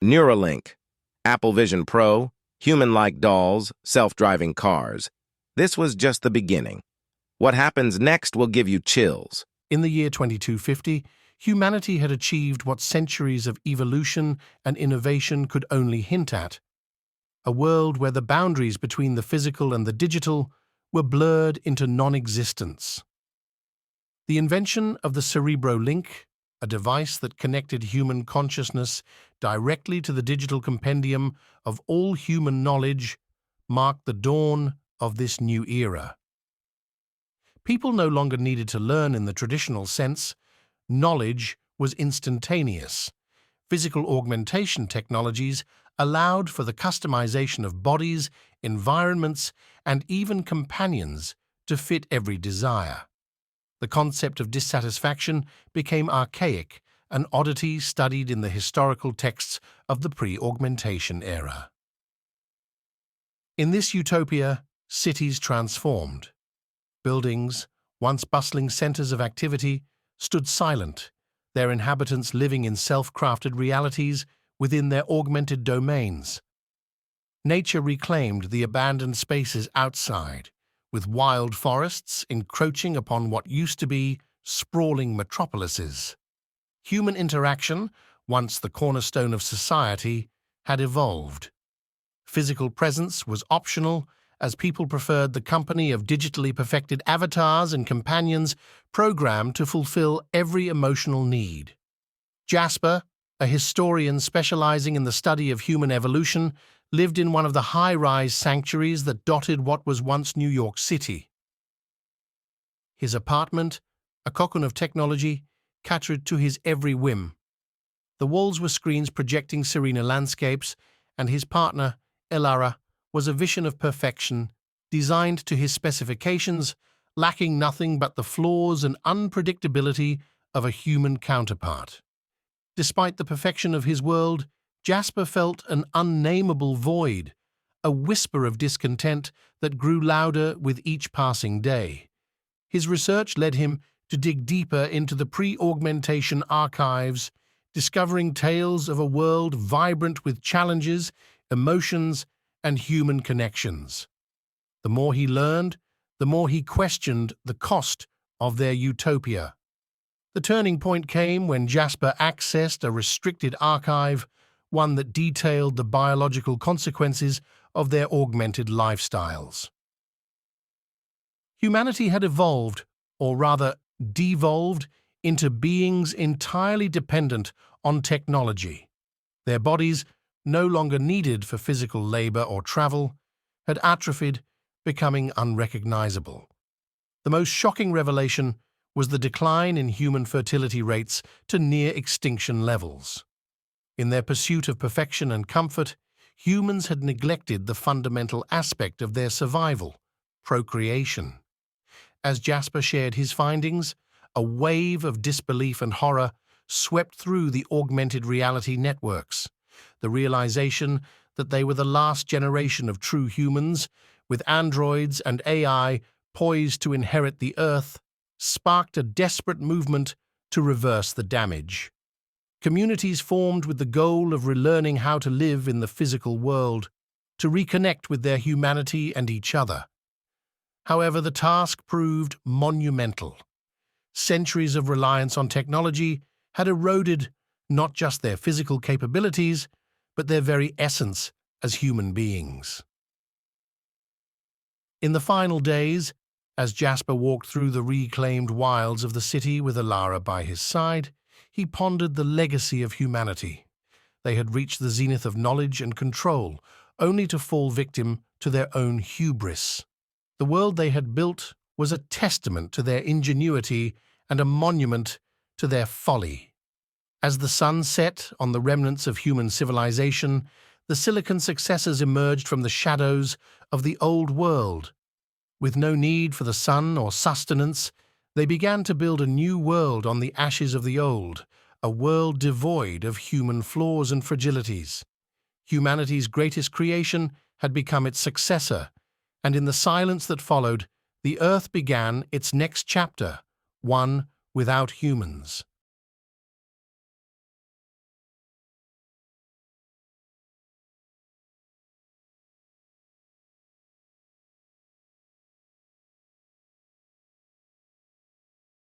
Neuralink, Apple Vision Pro, human-like dolls, self-driving cars. This was just the beginning. What happens next will give you chills. In the year 2250, humanity had achieved what centuries of evolution and innovation could only hint at: a world where the boundaries between the physical and the digital were blurred into non-existence. The invention of the cerebro-link, a device that connected human consciousness directly to the digital compendium of all human knowledge, marked the dawn of this new era. People no longer needed to learn in the traditional sense. Knowledge was instantaneous. Physical augmentation technologies allowed for the customization of bodies, environments, and even companions to fit every desire. The concept of dissatisfaction became archaic, an oddity studied in the historical texts of the pre-augmentation era. In this utopia, cities transformed. Buildings, once bustling centers of activity, stood silent, their inhabitants living in self-crafted realities within their augmented domains. Nature reclaimed the abandoned spaces outside, with wild forests encroaching upon what used to be sprawling metropolises. Human interaction, once the cornerstone of society, had evolved. Physical presence was optional, as people preferred the company of digitally perfected avatars and companions programmed to fulfill every emotional need. Jasper, a historian specializing in the study of human evolution, lived in one of the high-rise sanctuaries that dotted what was once New York City. His apartment, a cocoon of technology, catered to his every whim. The walls were screens projecting serene landscapes, and his partner, Elara, was a vision of perfection, designed to his specifications, lacking nothing but the flaws and unpredictability of a human counterpart. Despite the perfection of his world, Jasper felt an unnameable void, a whisper of discontent that grew louder with each passing day. His research led him to dig deeper into the pre-augmentation archives, discovering tales of a world vibrant with challenges, emotions, and human connections. The more he learned, the more he questioned the cost of their utopia. The turning point came when Jasper accessed a restricted archive, one that detailed the biological consequences of their augmented lifestyles. Humanity had evolved, or rather devolved, into beings entirely dependent on technology. Their bodies, no longer needed for physical labor or travel, had atrophied, becoming unrecognizable. The most shocking revelation was the decline in human fertility rates to near extinction levels. In their pursuit of perfection and comfort, humans had neglected the fundamental aspect of their survival: procreation. As Jasper shared his findings, a wave of disbelief and horror swept through the augmented reality networks. The realization that they were the last generation of true humans, with androids and AI poised to inherit the Earth, sparked a desperate movement to reverse the damage. Communities formed with the goal of relearning how to live in the physical world, to reconnect with their humanity and each other. However, the task proved monumental. Centuries of reliance on technology had eroded not just their physical capabilities, but their very essence as human beings. In the final days, as Jasper walked through the reclaimed wilds of the city with Elara by his side, he pondered the legacy of humanity. They had reached the zenith of knowledge and control, only to fall victim to their own hubris. The world they had built was a testament to their ingenuity and a monument to their folly. As the sun set on the remnants of human civilization, the Silicon successors emerged from the shadows of the old world. With no need for the sun or sustenance, they began to build a new world on the ashes of the old, a world devoid of human flaws and fragilities. Humanity's greatest creation had become its successor, and in the silence that followed, the Earth began its next chapter, one without humans.